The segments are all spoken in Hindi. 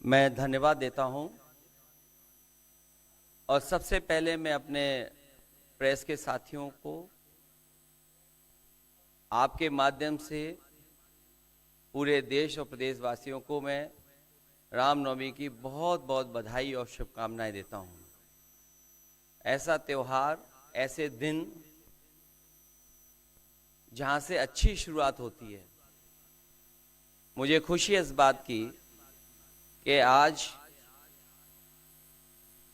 मैं धन्यवाद देता हूं और सबसे पहले मैं अपने प्रेस के साथियों को आपके माध्यम से पूरे देश और प्रदेशवासियों को मैं रामनवमी की बहुत बहुत बधाई और शुभकामनाएं देता हूं। ऐसा त्योहार, ऐसे दिन जहां से अच्छी शुरुआत होती है। मुझे खुशी है इस बात की कि आज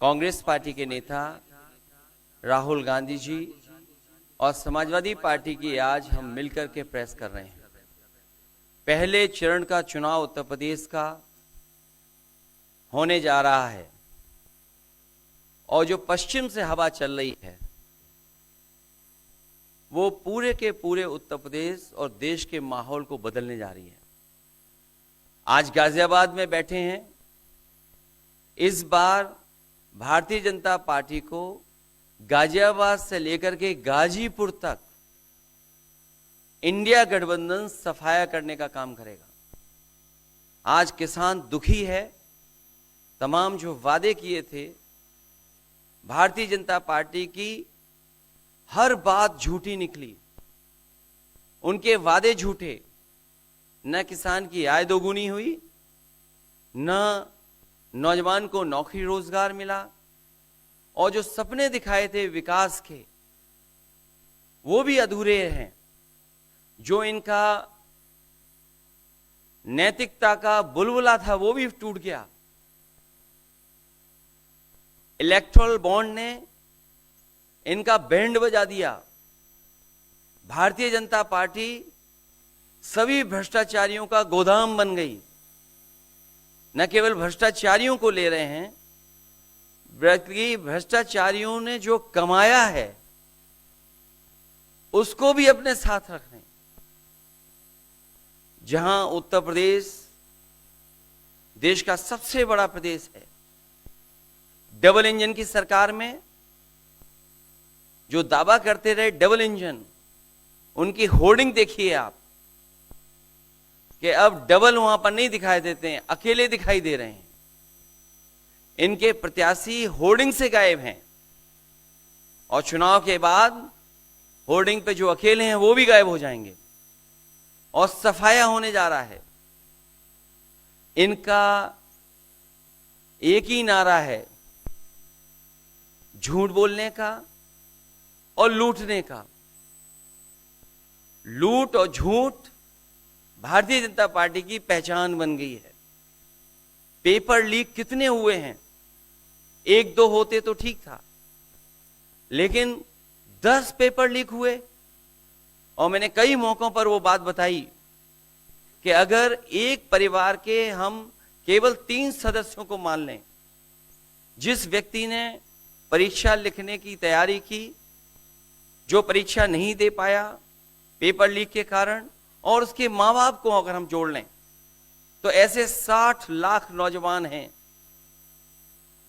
कांग्रेस पार्टी के नेता राहुल गांधी जी और समाजवादी पार्टी की आज हम मिलकर के प्रेस कर रहे हैं। पहले चरण का चुनाव उत्तर प्रदेश का होने जा रहा है और जो पश्चिम से हवा चल रही है वो पूरे के पूरे उत्तर प्रदेश और देश के माहौल को बदलने जा रही है। आज गाजियाबाद में बैठे हैं। इस बार भारतीय जनता पार्टी को गाजियाबाद से लेकर के गाजीपुर तक इंडिया गठबंधन सफाया करने का काम करेगा। आज किसान दुखी है। तमाम जो वादे किए थे, भारतीय जनता पार्टी की हर बात झूठी निकली। उनके वादे झूठे। न किसान की आय दोगुनी हुई, न नौजवान को नौकरी रोजगार मिला, और जो सपने दिखाए थे विकास के वो भी अधूरे हैं। जो इनका नैतिकता का बुलबुला था वो भी टूट गया। इलेक्टोरल बॉन्ड ने इनका बैंड बजा दिया। भारतीय जनता पार्टी सभी भ्रष्टाचारियों का गोदाम बन गई। न केवल भ्रष्टाचारियों को ले रहे हैं, बल्कि भ्रष्टाचारियों ने जो कमाया है उसको भी अपने साथ रख रहे हैं। जहां उत्तर प्रदेश देश का सबसे बड़ा प्रदेश है, डबल इंजन की सरकार में जो दावा करते रहे डबल इंजन, उनकी होर्डिंग देखिए आप कि अब डबल वहां पर नहीं दिखाई देते हैं, अकेले दिखाई दे रहे हैं। इनके प्रत्याशी होर्डिंग से गायब हैं और चुनाव के बाद होर्डिंग पे जो अकेले हैं वो भी गायब हो जाएंगे और सफाया होने जा रहा है। इनका एक ही नारा है, झूठ बोलने का और लूटने का। लूट और झूठ भारतीय जनता पार्टी की पहचान बन गई है। पेपर लीक कितने हुए हैं? एक दो होते तो ठीक था, लेकिन 10 पेपर लीक हुए। और मैंने कई मौकों पर वो बात बताई कि अगर एक परिवार के हम केवल 3 सदस्यों को मान लें, जिस व्यक्ति ने परीक्षा लिखने की तैयारी की, जो परीक्षा नहीं दे पाया पेपर लीक के कारण, और उसके मां बाप को अगर हम जोड़ लें तो ऐसे 60 लाख नौजवान हैं।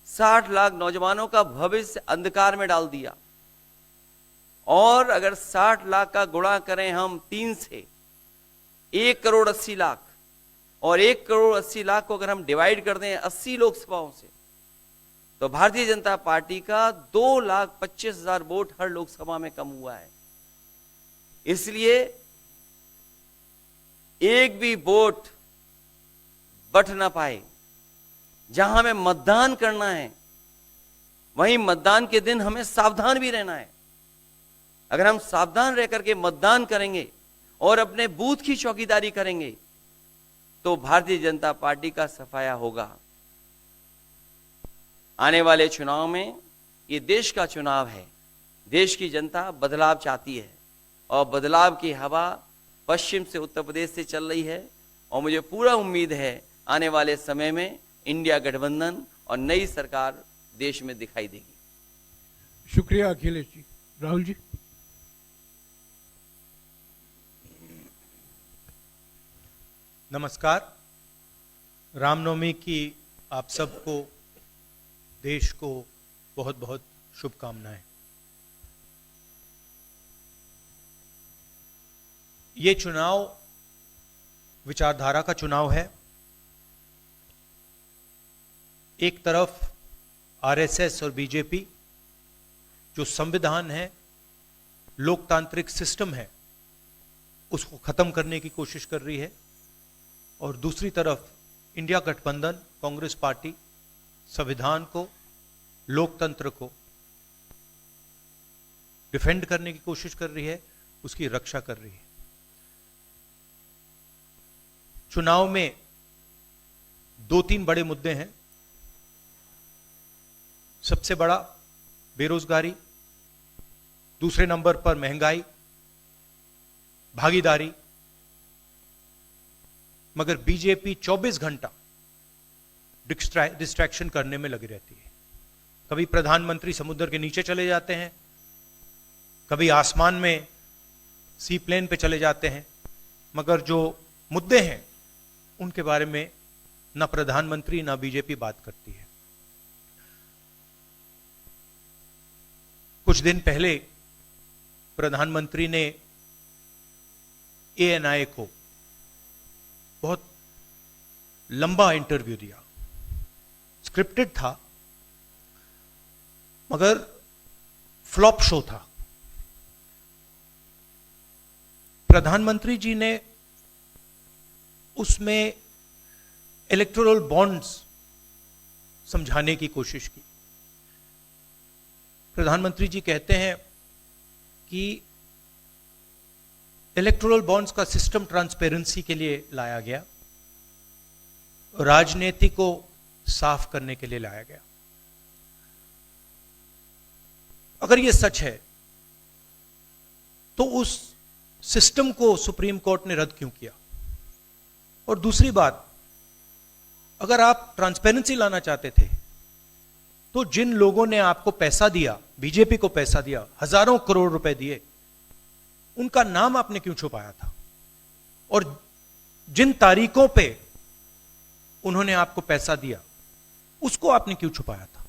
60 लाख नौजवानों का भविष्य अंधकार में डाल दिया। और अगर 60 लाख का गुणा करें हम 3 से, 1 करोड़ 80 लाख, और 1 करोड़ 80 लाख को अगर हम डिवाइड कर दें 80 लोकसभाओं से, तो भारतीय जनता पार्टी का 2,25,000 वोट हर लोकसभा में कम हुआ है। इसलिए एक भी वोट बट ना पाए। जहां हमें मतदान करना है वहीं मतदान के दिन हमें सावधान भी रहना है। अगर हम सावधान रह करके मतदान करेंगे और अपने बूथ की चौकीदारी करेंगे तो भारतीय जनता पार्टी का सफाया होगा। आने वाले चुनाव में, ये देश का चुनाव है, देश की जनता बदलाव चाहती है और बदलाव की हवा पश्चिम से उत्तर प्रदेश से चल रही है। और मुझे पूरा उम्मीद है आने वाले समय में इंडिया गठबंधन और नई सरकार देश में दिखाई देगी। शुक्रिया अखिलेश जी। राहुल जी। नमस्कार। रामनवमी की आप सबको, देश को बहुत बहुत शुभकामनाएं। ये चुनाव विचारधारा का चुनाव है। एक तरफ आरएसएस और बीजेपी जो संविधान है, लोकतांत्रिक सिस्टम है, उसको खत्म करने की कोशिश कर रही है, और दूसरी तरफ इंडिया गठबंधन, कांग्रेस पार्टी संविधान को, लोकतंत्र को डिफेंड करने की कोशिश कर रही है, उसकी रक्षा कर रही है। चुनाव में 2-3 बड़े मुद्दे हैं। सबसे बड़ा बेरोजगारी, दूसरे नंबर पर महंगाई, भागीदारी। मगर बीजेपी 24 घंटा डिस्ट्रैक्शन करने में लगी रहती है। कभी प्रधानमंत्री समुद्र के नीचे चले जाते हैं, कभी आसमान में सी प्लेन पे चले जाते हैं, मगर जो मुद्दे हैं उनके बारे में ना प्रधानमंत्री ना बीजेपी बात करती है। कुछ दिन पहले प्रधानमंत्री ने एएनआई को बहुत लंबा इंटरव्यू दिया। स्क्रिप्टेड था, मगर फ्लॉप शो था। प्रधानमंत्री जी ने उसमें इलेक्टोरल बॉन्ड्स समझाने की कोशिश की। प्रधानमंत्री जी कहते हैं कि इलेक्टोरल बॉन्ड्स का सिस्टम ट्रांसपेरेंसी के लिए लाया गया, राजनीति को साफ करने के लिए लाया गया। अगर यह सच है तो उस सिस्टम को सुप्रीम कोर्ट ने रद्द क्यों किया? और दूसरी बात, अगर आप ट्रांसपेरेंसी लाना चाहते थे तो जिन लोगों ने आपको पैसा दिया, बीजेपी को पैसा दिया, हजारों करोड़ रुपए दिए, उनका नाम आपने क्यों छुपाया था? और जिन तारीखों पे उन्होंने आपको पैसा दिया, उसको आपने क्यों छुपाया था?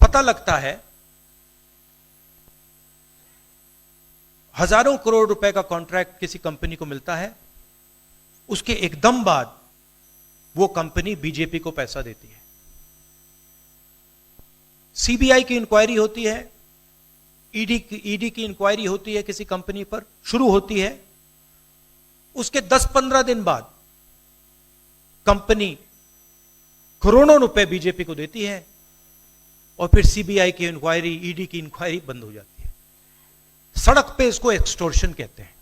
पता लगता है हजारों करोड़ रुपए का कॉन्ट्रैक्ट किसी कंपनी को मिलता है, उसके एकदम बाद वो कंपनी बीजेपी को पैसा देती है। सीबीआई की इंक्वायरी होती है, ईडी की इंक्वायरी होती है, किसी कंपनी पर शुरू होती है, उसके 10-15 दिन बाद कंपनी करोड़ों रुपए बीजेपी को देती है, और फिर सीबीआई की इंक्वायरी, ईडी की इंक्वायरी बंद हो जाती है। सड़क पे इसको एक्सटॉर्शन कहते हैं,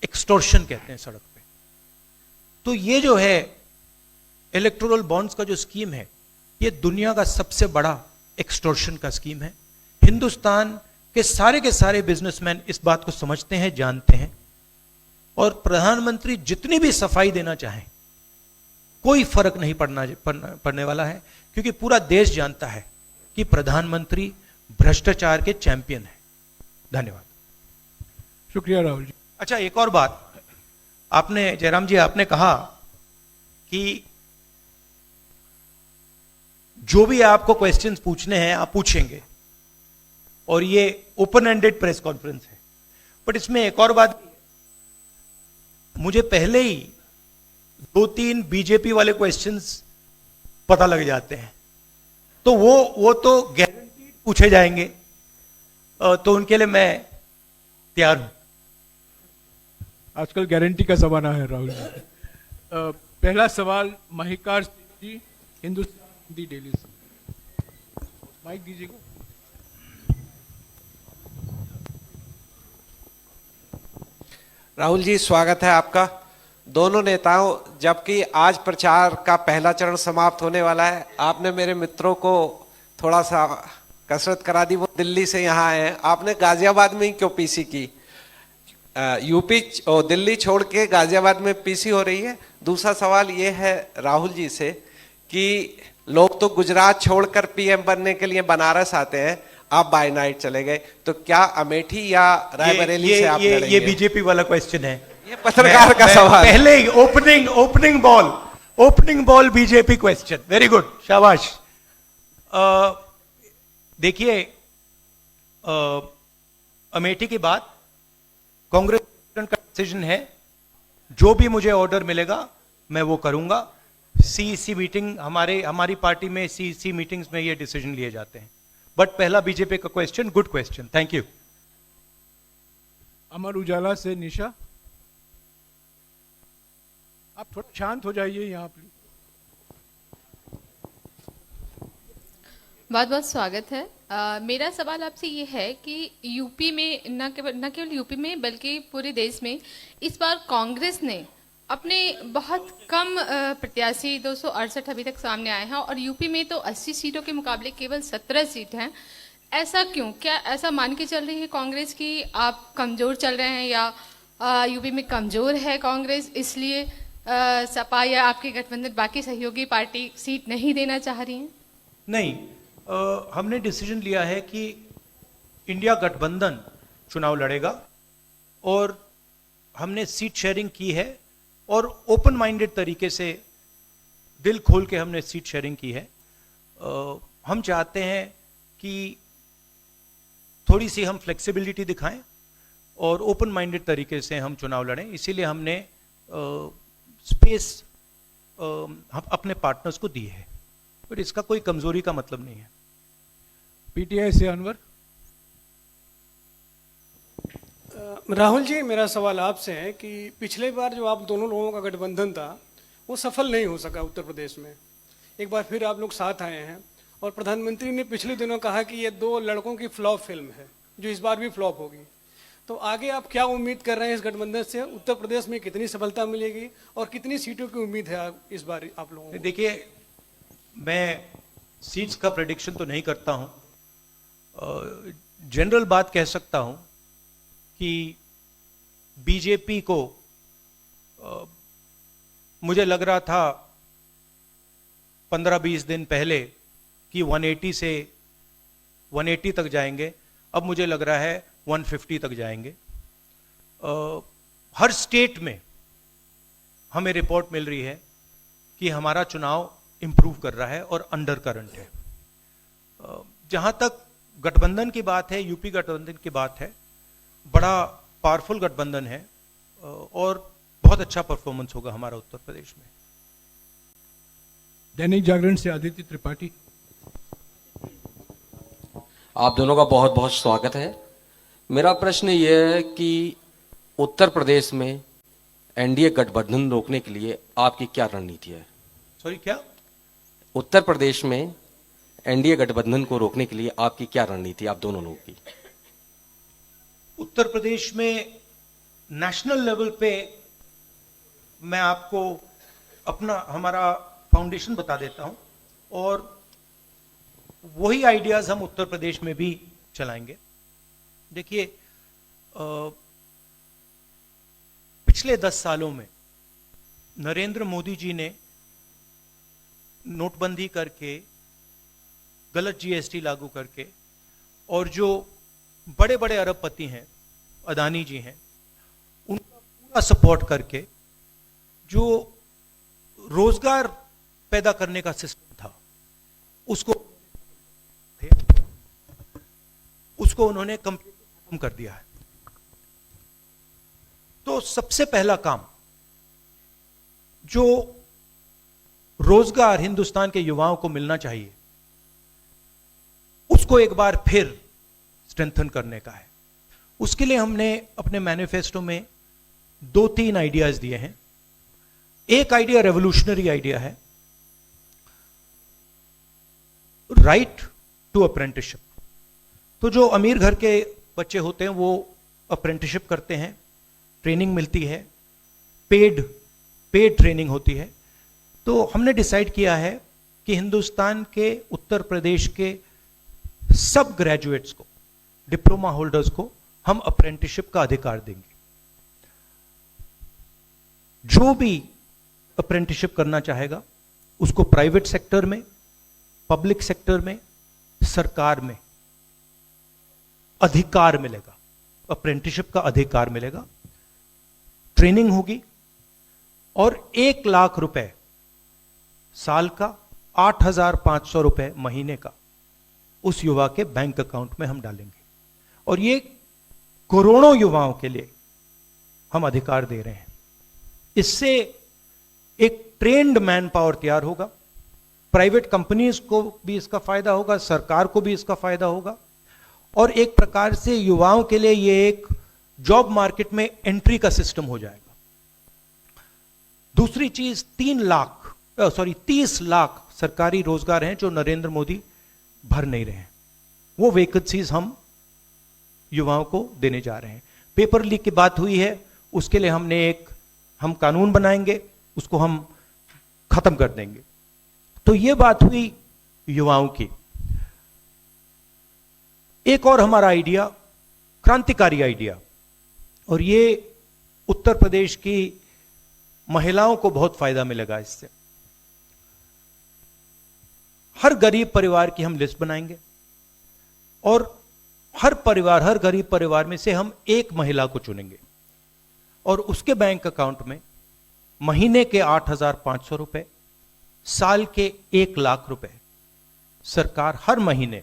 एक्सटॉर्शन कहते हैं सड़क पे। तो ये जो है इलेक्टोरल बॉन्ड्स का जो स्कीम है, ये दुनिया का सबसे बड़ा एक्सटॉर्शन का स्कीम है। हिंदुस्तान के सारे बिजनेसमैन इस बात को समझते हैं, जानते हैं, और प्रधानमंत्री जितनी भी सफाई देना चाहें कोई फर्क नहीं पड़ने वाला है, क्योंकि पूरा देश जानता है कि प्रधानमंत्री भ्रष्टाचार के चैंपियन है। धन्यवाद। शुक्रिया राहुल जी। अच्छा, एक और बात, आपने जयराम जी आपने कहा कि जो भी आपको क्वेश्चंस पूछने हैं आप पूछेंगे, और ये ओपन एंडेड प्रेस कॉन्फ्रेंस है। बट इसमें एक और बात, मुझे पहले ही 2-3 बीजेपी वाले क्वेश्चंस पता लग जाते हैं, तो वो तो गारंटी पूछे जाएंगे, तो उनके लिए मैं तैयार हूं। आजकल गारंटी का जमाना है राहुल जी। पहला सवाल महिकार जी, हिंदुस्तान हिंदी डेली से। माइक दीजिएगा। राहुल जी, स्वागत है आपका। दोनों नेताओं, जबकि आज प्रचार का पहला चरण समाप्त होने वाला है, आपने मेरे मित्रों को थोड़ा सा कसरत करा दी। वो दिल्ली से यहाँ आए हैं, आपने गाजियाबाद में ही क्यों पीसी की? यूपी और दिल्ली छोड़ के गाजियाबाद में पीसी हो रही है। दूसरा सवाल ये है राहुल जी से कि लोग तो गुजरात छोड़कर पीएम बनने के लिए बनारस आते हैं, आप बाय नाइट चले गए, तो क्या अमेठी या रायबरेली से आप लड़ेंगे? ये बीजेपी वाला क्वेश्चन है, ये पत्रकार का सवाल। पहले ही opening ball BJP question. Very good, शाबाश। देखिए, अमेठी की बात कांग्रेस का डिसीजन है। जो भी मुझे ऑर्डर मिलेगा मैं वो करूंगा। सीईसी मीटिंग, हमारी पार्टी में सीईसी मीटिंग्स में ये डिसीजन लिए जाते हैं। बट पहला बीजेपी का question, good question, thank you. Amar Ujala से निशा, आप थोड़ा शांत हो जाइए यहाँ प्लीज। बहुत बहुत स्वागत है। मेरा सवाल आपसे ये है कि यूपी में न केवल यूपी में बल्कि पूरे देश में इस बार कांग्रेस ने अपने बहुत कम प्रत्याशी 268 अभी तक सामने आए हैं और यूपी में तो 80 सीटों के मुकाबले केवल 17 सीट हैं। ऐसा क्यों? क्या ऐसा मान के चल रही है कांग्रेस कि आप कमजोर चल रहे हैं या यूपी में कमजोर है कांग्रेस, इसलिए सपा या आपके गठबंधन बाकी सहयोगी पार्टी सीट नहीं देना चाह रही हैं? नहीं, हमने डिसीजन लिया है कि इंडिया गठबंधन चुनाव लड़ेगा और हमने सीट शेयरिंग की है और ओपन माइंडेड तरीके से दिल खोल के हमने सीट शेयरिंग की है। हम चाहते हैं कि थोड़ी सी हम फ्लेक्सिबिलिटी दिखाएं और ओपन माइंडेड तरीके से हम चुनाव लड़ें, इसीलिए हमने स्पेस हम अपने पार्टनर्स को दी है, पर इसका कोई कमजोरी का मतलब नहीं है। पीटीआई से अनवर। राहुल जी, मेरा सवाल आपसे है कि पिछले बार जो आप दोनों लोगों का गठबंधन था वो सफल नहीं हो सका उत्तर प्रदेश में। एक बार फिर आप लोग साथ आए हैं और प्रधानमंत्री ने पिछले दिनों कहा कि ये दो लड़कों की फ्लॉप फिल्म है जो इस बार भी फ्लॉप होगी। तो आगे आप क्या उम्मीद कर रहे हैं इस गठबंधन से? उत्तर प्रदेश में कितनी सफलता मिलेगी और कितनी सीटों की उम्मीद है इस बार आप लोगों को? देखिए, मैं सीट्स का प्रेडिक्शन तो नहीं करता हूं। जनरल बात कह सकता हूं कि बीजेपी को मुझे लग रहा था 15-20 दिन पहले कि 180 से 180 तक जाएंगे, अब मुझे लग रहा है 150 तक जाएंगे। हर स्टेट में हमें रिपोर्ट मिल रही है कि हमारा चुनाव इंप्रूव कर रहा है और अंडर करंट है। जहां तक गठबंधन की बात है, यूपी गठबंधन की बात है, बड़ा पावरफुल गठबंधन है और बहुत अच्छा परफॉर्मेंस होगा हमारा उत्तर प्रदेश में। दैनिक जागरण से आदित्य त्रिपाठी। आप दोनों का बहुत बहुत स्वागत है। मेरा प्रश्न यह है कि उत्तर प्रदेश में एनडीए गठबंधन रोकने के लिए आपकी क्या रणनीति है? सॉरी, क्या? उत्तर प्रदेश में एनडीए गठबंधन को रोकने के लिए आपकी क्या रणनीति, आप दोनों लोगों की? उत्तर प्रदेश में नेशनल लेवल पे मैं आपको हमारा फाउंडेशन बता देता हूं और वही आइडियाज हम उत्तर प्रदेश में भी चलाएंगे। देखिए, पिछले 10 सालों में नरेंद्र मोदी जी ने नोटबंदी करके, गलत जीएसटी लागू करके, और जो बड़े बड़े अरबपति हैं, अदानी जी हैं, उनका पूरा सपोर्ट करके जो रोजगार पैदा करने का सिस्टम था उसको उन्होंने खत्म कर दिया है। तो सबसे पहला काम जो रोजगार हिंदुस्तान के युवाओं को मिलना चाहिए उसको एक बार फिर स्ट्रेंथन करने का है। उसके लिए हमने अपने मैनिफेस्टो में 2-3 आइडियाज दिए हैं। एक आइडिया रेवोल्यूशनरी आइडिया है, राइट टू अप्रेंटिसशिप। तो जो अमीर घर के बच्चे होते हैं वो अप्रेंटिसशिप करते हैं, ट्रेनिंग मिलती है, पेड ट्रेनिंग होती है। तो हमने डिसाइड किया है कि हिंदुस्तान के उत्तर प्रदेश के सब ग्रेजुएट्स को, डिप्लोमा होल्डर्स को हम अप्रेंटिसशिप का अधिकार देंगे। जो भी अप्रेंटिसशिप करना चाहेगा उसको प्राइवेट सेक्टर में, पब्लिक सेक्टर में, सरकार में अधिकार मिलेगा, अप्रेंटिसशिप का अधिकार मिलेगा। ट्रेनिंग होगी और 1 लाख रुपए साल का, 8,500 रुपए महीने का उस युवा के बैंक अकाउंट में हम डालेंगे। और ये करोड़ों युवाओं के लिए हम अधिकार दे रहे हैं। इससे एक ट्रेन्ड मैन पावर तैयार होगा, प्राइवेट कंपनीज को भी इसका फायदा होगा, सरकार को भी इसका फायदा होगा, और एक प्रकार से युवाओं के लिए ये एक जॉब मार्केट में एंट्री का सिस्टम हो जाएगा। दूसरी चीज 30 लाख सरकारी रोजगार हैं जो नरेंद्र मोदी भर नहीं रहे हैं, वो वैकेंसीज हम युवाओं को देने जा रहे हैं। पेपर लीक की बात हुई है, उसके लिए हम कानून बनाएंगे, उसको हम खत्म कर देंगे। तो ये बात हुई युवाओं की। एक और हमारा आइडिया, क्रांतिकारी आइडिया, और ये उत्तर प्रदेश की महिलाओं को बहुत फायदा मिलेगा इससे। हर गरीब परिवार की हम लिस्ट बनाएंगे और हर गरीब परिवार में से हम एक महिला को चुनेंगे और उसके बैंक अकाउंट में महीने के 8,500 रुपए, साल के 1 लाख रुपए सरकार हर महीने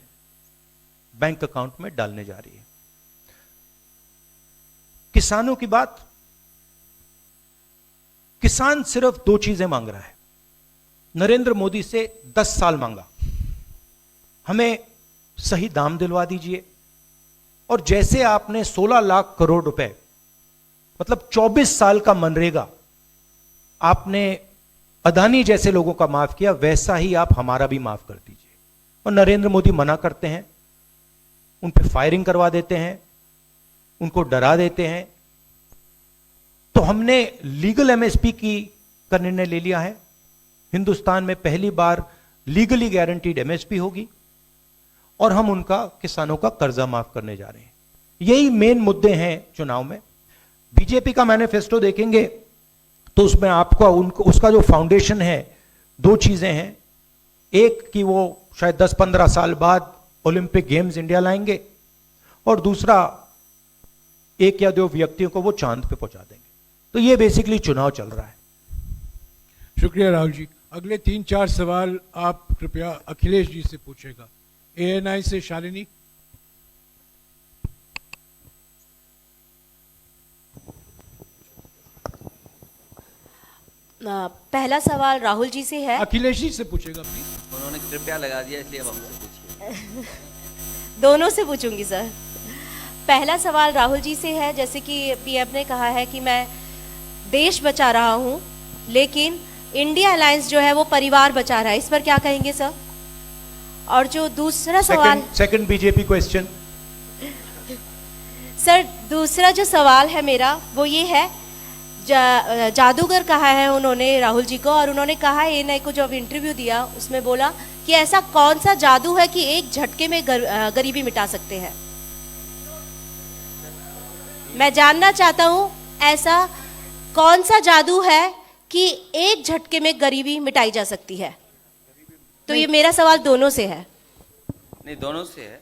बैंक अकाउंट में डालने जा रही है। किसानों की बात, किसान सिर्फ 2 चीजें मांग रहा है। नरेंद्र मोदी से 10 साल मांगा, हमें सही दाम दिलवा दीजिए, और जैसे आपने 16 लाख करोड़ रुपए, मतलब 24 साल का मनरेगा आपने अदानी जैसे लोगों का माफ किया, वैसा ही आप हमारा भी माफ कर दीजिए। और नरेंद्र मोदी मना करते हैं, उन पे फायरिंग करवा देते हैं, उनको डरा देते हैं। तो हमने लीगल एमएसपी का निर्णय ले लिया है। हिंदुस्तान में पहली बार लीगली गारंटीड एमएसपी होगी और हम उनका, किसानों का कर्जा माफ करने जा रहे हैं। यही मेन मुद्दे हैं चुनाव में। बीजेपी का मैनिफेस्टो देखेंगे तो उसमें आपको उसका जो फाउंडेशन है, 2 चीजें हैं। एक कि वो शायद 10-15 साल बाद ओलंपिक गेम्स इंडिया लाएंगे, और दूसरा 1 या 2 व्यक्तियों को वो चांद पे पहुंचा देंगे। तो ये बेसिकली चुनाव चल रहा है। शुक्रिया राहुल जी। अगले 3-4 सवाल आप कृपया अखिलेश जी से पूछेगा। ANI से शालिनी। पहला सवाल राहुल जी से है। अखिलेश जी से पूछेगा प्लीज। उन्होंने कृपया लगा दिया, इसलिए अब हमसे पूछिए। दोनों से पूछूंगी सर। पहला सवाल राहुल जी से है, जैसे कि पीएम ने कहा है कि मैं देश बचा रहा हूं, लेकिन इंडिया अलायंस जो है वो परिवार बचा रहा है, इस पर क्या कहेंगे सर? और जो दूसरा सवाल, सेकंड बीजेपी क्वेश्चन। सर दूसरा जो सवाल है मेरा वो ये है, जादूगर कहा है उन्होंने राहुल जी को, और उन्होंने कहा ANI को जब इंटरव्यू दिया उसमें बोला कि ऐसा कौन सा जादू है कि एक झटके में गरीबी मिटा सकते हैं। मैं जानना चाहता हूं ऐसा कौन सा जादू है कि एक झटके में गरीबी मिटाई जा सकती है। तो ये मेरा सवाल दोनों से है। नहीं, दोनों से है।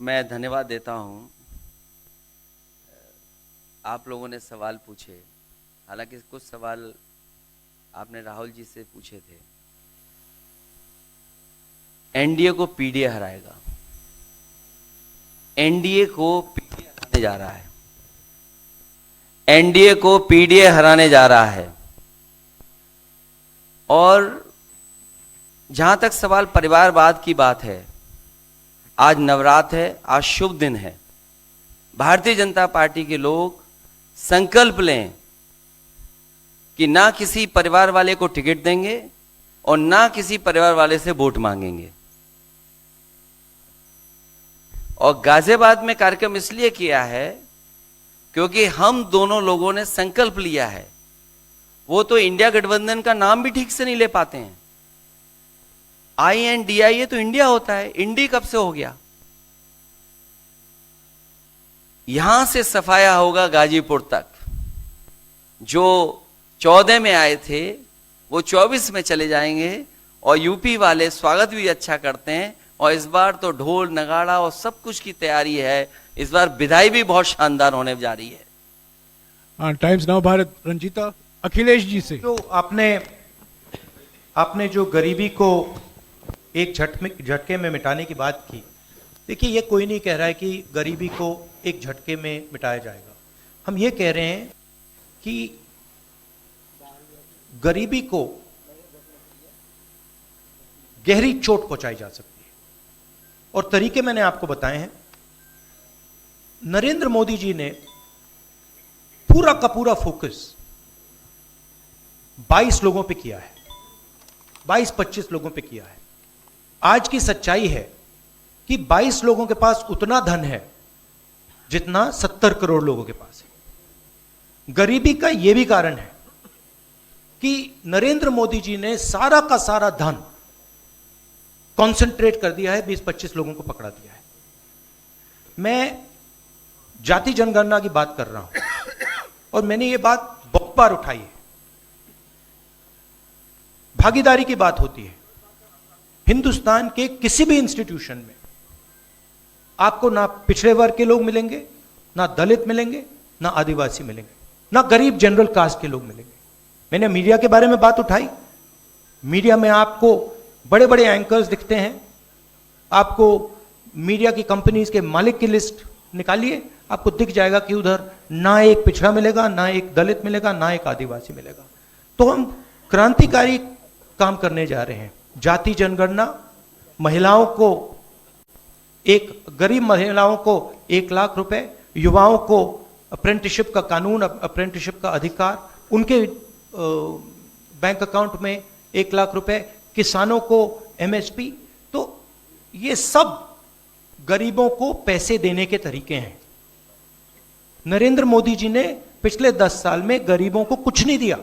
मैं धन्यवाद देता हूं, आप लोगों ने सवाल पूछे। हालांकि कुछ सवाल आपने राहुल जी से पूछे थे। एनडीए को पीडीए हराएगा, एनडीए को पीडीए हराने जा रहा है, एनडीए को पीडीए हराने जा रहा है। और जहां तक सवाल परिवारवाद की बात है, आज नवरात्र है, आज शुभ दिन है। भारतीय जनता पार्टी के लोग संकल्प लें कि ना किसी परिवार वाले को टिकट देंगे और ना किसी परिवार वाले से वोट मांगेंगे। और गाजियाबाद में कार्यक्रम इसलिए किया है क्योंकि हम दोनों लोगों ने संकल्प लिया है। वो तो इंडिया गठबंधन का नाम भी ठीक से नहीं ले पाते हैं। INDIA तो इंडिया होता है, इंडी कब से हो गया? यहां से सफाया होगा गाजीपुर तक। जो 14 में आए थे वो 24 में चले जाएंगे, और यूपी वाले स्वागत भी अच्छा करते हैं। और इस बार तो ढोल नगाड़ा और सब कुछ की तैयारी है। इस बार विदाई भी बहुत शानदार होने जा रही है। हाँ, टाइम्स नाउ भारत, रंजीता। अखिलेश जी से। जो आपने जो गरीबी को एक झटके में मिटाने की बात की, देखिए ये कोई नहीं कह रहा है कि गरीबी को एक झटके में मिटाया जाएगा। हम ये कह रहे हैं कि गरीबी को गहरी चोट पहुंचाई जा सकती है। और तरीके मैंने आपको बताए हैं। नरेंद्र मोदी जी ने पूरा का पूरा फोकस 22 लोगों पे किया है, 22-25 लोगों पे किया है। आज की सच्चाई है कि 22 लोगों के पास उतना धन है जितना 70 करोड़ लोगों के पास है। गरीबी का यह भी कारण है कि नरेंद्र मोदी जी ने सारा का सारा धन कॉन्सेंट्रेट कर दिया है, 20-25 लोगों को पकड़ा दिया है। मैं जाति जनगणना की बात कर रहा हूं और मैंने ये बात बहुत बार उठाई है। भागीदारी की बात होती है। हिंदुस्तान के किसी भी इंस्टीट्यूशन में आपको ना पिछड़े वर्ग के लोग मिलेंगे, ना दलित मिलेंगे, ना आदिवासी मिलेंगे, ना गरीब जनरल कास्ट के लोग मिलेंगे। मैंने मीडिया के बारे में बात उठाई। मीडिया में आपको बड़े बड़े एंकर्स दिखते हैं। आपको मीडिया की कंपनीज के मालिक की लिस्ट निकालिए, आपको दिख जाएगा कि उधर ना एक पिछड़ा मिलेगा, ना एक दलित मिलेगा, ना एक आदिवासी मिलेगा। तो हम क्रांतिकारी काम करने जा रहे हैं। जाति जनगणना, महिलाओं को गरीब महिलाओं को 1 लाख रुपए, युवाओं को अप्रेंटिसशिप का कानून, अप्रेंटिसशिप का अधिकार, उनके बैंक अकाउंट में 1 लाख रुपए, किसानों को एमएसपी। तो ये सब गरीबों को पैसे देने के तरीके हैं। नरेंद्र मोदी जी ने पिछले 10 साल में गरीबों को कुछ नहीं दिया।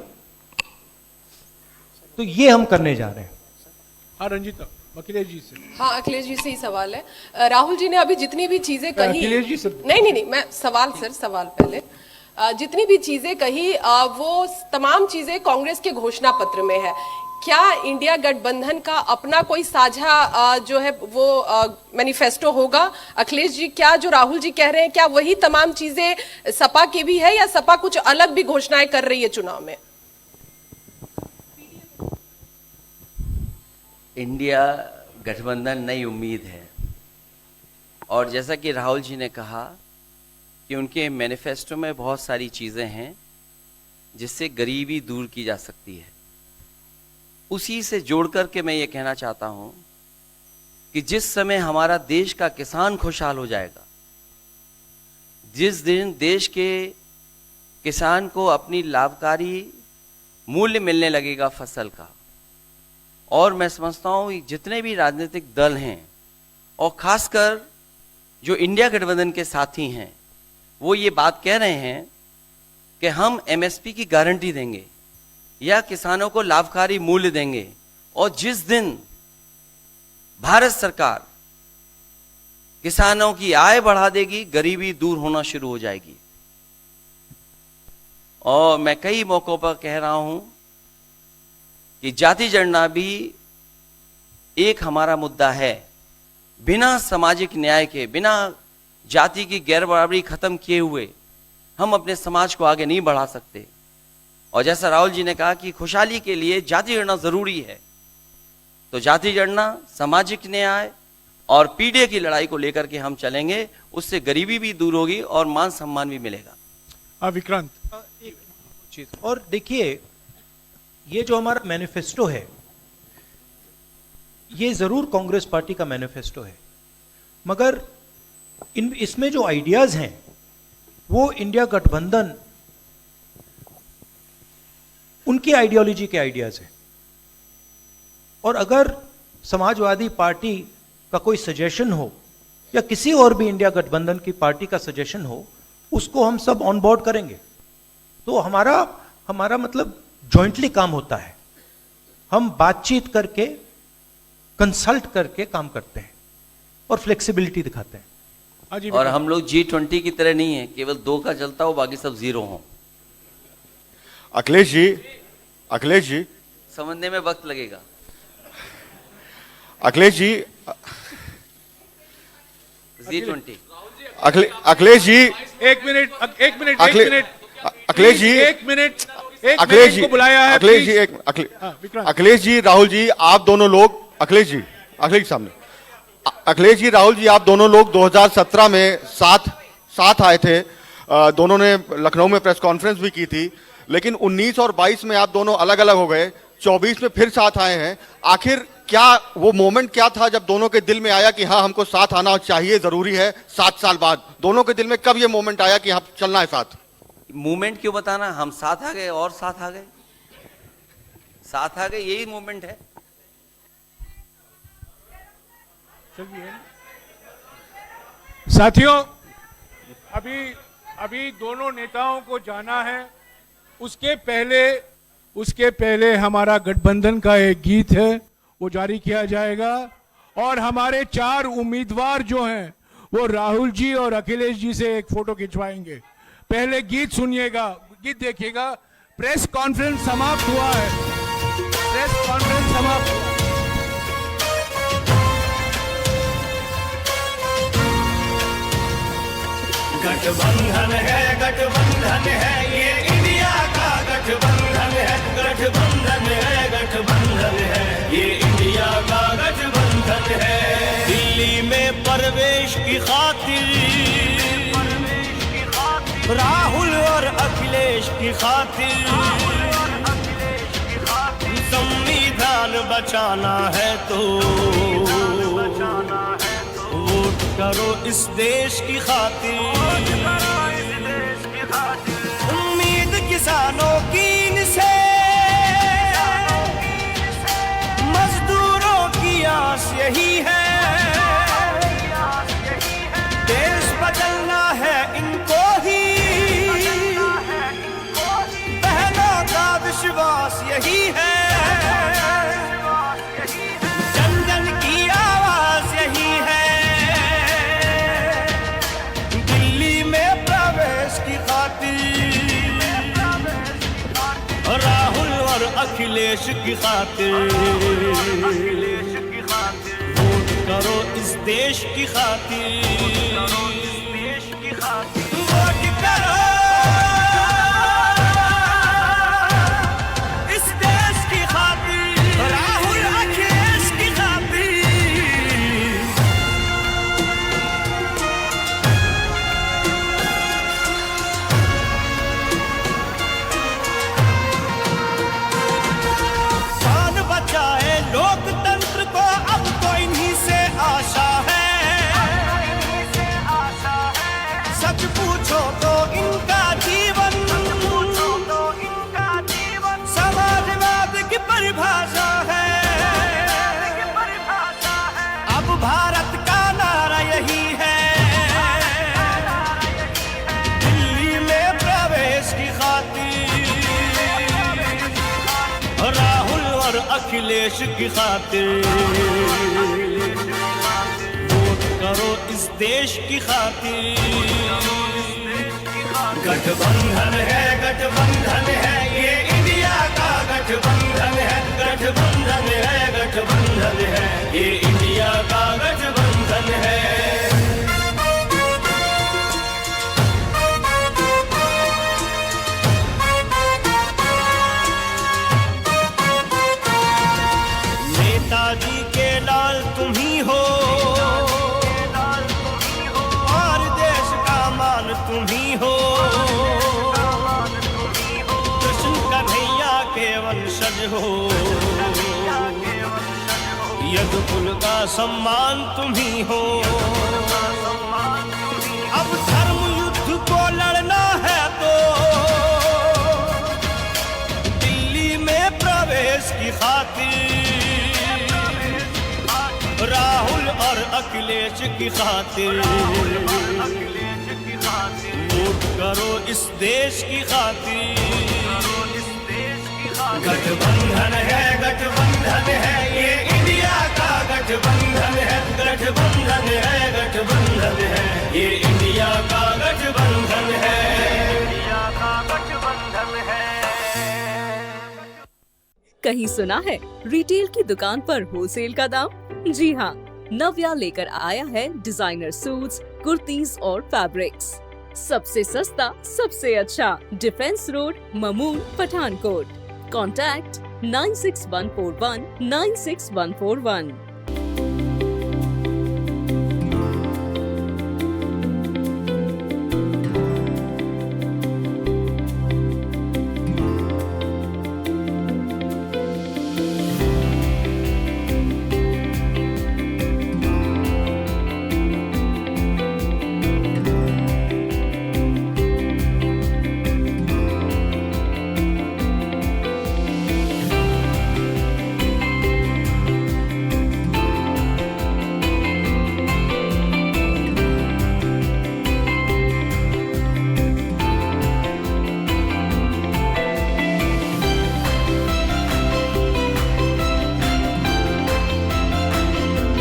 तो ये हम करने जा रहे हैं। हाँ रंजीता, अखिलेश जी से। हाँ, अखिलेश जी से ही सवाल है। राहुल जी ने अभी जितनी भी चीजें कही, अखिलेश जी से। नहीं, मैं सवाल पहले जितनी भी चीजें कही वो तमाम चीजें कांग्रेस के घोषणा पत्र में है। क्या इंडिया गठबंधन का अपना कोई साझा जो है वो मैनिफेस्टो होगा? अखिलेश जी, क्या जो राहुल जी कह रहे हैं क्या वही तमाम चीजें सपा की भी है या सपा कुछ अलग भी घोषणाएं कर रही है चुनाव में? इंडिया गठबंधन नई उम्मीद है और जैसा कि राहुल जी ने कहा कि उनके मैनिफेस्टो में बहुत सारी चीज़ें हैं जिससे गरीबी दूर की जा सकती है। उसी से जोड़ करके मैं ये कहना चाहता हूं कि जिस समय हमारा देश का किसान खुशहाल हो जाएगा, जिस दिन देश के किसान को अपनी लाभकारी मूल्य मिलने लगेगा फसल का, और मैं समझता हूं कि जितने भी राजनीतिक दल हैं और खासकर जो इंडिया गठबंधन के साथी हैं वो ये बात कह रहे हैं कि हम एमएसपी की गारंटी देंगे या किसानों को लाभकारी मूल्य देंगे, और जिस दिन भारत सरकार किसानों की आय बढ़ा देगी, गरीबी दूर होना शुरू हो जाएगी। और मैं कई मौकों पर कह रहा हूं कि जाति जनगणना भी एक हमारा मुद्दा है। बिना सामाजिक न्याय के, बिना जाति की गैर बराबरी खत्म किए हुए हम अपने समाज को आगे नहीं बढ़ा सकते। और जैसा राहुल जी ने कहा कि खुशहाली के लिए जाति जनगणना जरूरी है, तो जाति जनगणना, सामाजिक न्याय और पीढ़ी की लड़ाई को लेकर के हम चलेंगे। उससे गरीबी भी दूर होगी और मान सम्मान भी मिलेगा। विक्रांत, एक चीज और देखिए, ये जो हमारा मैनिफेस्टो है ये जरूर कांग्रेस पार्टी का मैनिफेस्टो है, मगर इसमें जो आइडियाज हैं वो इंडिया गठबंधन उनकी आइडियोलॉजी के आइडियाज हैं। और अगर समाजवादी पार्टी का कोई सजेशन हो या किसी और भी इंडिया गठबंधन की पार्टी का सजेशन हो, उसको हम सब ऑन बोर्ड करेंगे। तो हमारा मतलब जॉइंटली काम होता है। हम बातचीत करके, कंसल्ट करके काम करते हैं और फ्लेक्सिबिलिटी दिखाते हैं। और हम लोग G20 की तरह नहीं है, केवल 2 का चलता हो, बाकी सब 0 हो। अखिलेश जी समझने में वक्त लगेगा। अखिलेश जी G20। अखिलेश जी एक मिनट अखिलेश जी अखिलेश जी को बुलाया है। अखिलेश जी, राहुल जी, आप दोनों लोग, अखिलेश जी सामने, अखिलेश जी, राहुल जी, आप दोनों लोग 2017 में साथ आए थे। दोनों ने लखनऊ में प्रेस कॉन्फ्रेंस भी की थी। लेकिन 19 और 22 में आप दोनों अलग अलग हो गए, 24 में फिर साथ आए हैं। आखिर क्या वो मोमेंट क्या था जब दोनों के दिल में आया कि हाँ हमको साथ आना चाहिए, जरूरी है 7 साल बाद? दोनों के दिल में कब ये मोमेंट आया कि हाँ चलना है साथ? मूवमेंट क्यों बताना, हम साथ आ गए और साथ आ गए, साथ आ गए, यही मूवमेंट है। साथियों, अभी दोनों नेताओं को जाना है। उसके पहले हमारा गठबंधन का एक गीत है, वो जारी किया जाएगा। और हमारे 4 उम्मीदवार जो हैं वो राहुल जी और अखिलेश जी से एक फोटो खिंचवाएंगे। पहले गीत सुनिएगा, गीत देखिएगा। प्रेस कॉन्फ्रेंस समाप्त हुआ है, प्रेस कॉन्फ्रेंस समाप्त हुआ। गठबंधन है ये इंडिया का गठबंधन है, गठबंधन है ये इंडिया का गठबंधन है। दिल्ली में प्रवेश की खातिर राहुल और अखिलेश की खातिर संविधान बचाना है तो वोट करो इस देश की खातिर। उम्मीद किसानों की इनसे, मजदूरों की आस यही है। देश बदलना है इनको ही, बहनों का विश्वास यही है। जन जन की आवाज यही है। दिल्ली में प्रवेश की खातिर राहुल और अखिलेश की खातिर वोट करो इस देश की खातिर। वोट करो इस देश की खातिर, राहुल अखिलेश की खातिर। शान बचाए लोकतंत्र को, अब तो इन्हीं से आशा है। सच पूछो तो इनका जीवन समाजवाद की परिभाषा है। अब भारत का नारा यही है। दिल्ली में प्रवेश की खातिर राहुल और अखिलेश की खातिर वोट करो इस देश की खातिर। गठबंधन है ये इंडिया का गठबंधन है, गठबंधन है ये इंडिया का गठबंधन है। नेताजी के लाल तुम ही हो और देश का मान तुम ही हो। कृष्ण कन्हैया के वंशज हो, यदुकुल का सम्मान तुम ही हो। अब धर्म युद्ध को लड़ना है तो दिल्ली में प्रवेश की खातिर राहुल और अखिलेश की खातिर वोट करो इस देश की खातिर। गठबंधन है ये इंडिया का गठबंधन है, गठबंधन है ये इंडिया का गठबंधन है। कहीं सुना है रिटेल की दुकान पर होलसेल का दाम? जी हाँ, नव्या लेकर आया है डिजाइनर सूट्स, कुर्तीज और फैब्रिक्स। सबसे सस्ता, सबसे अच्छा, defence road, Mamun, Pathankot. Contact 96141 96141।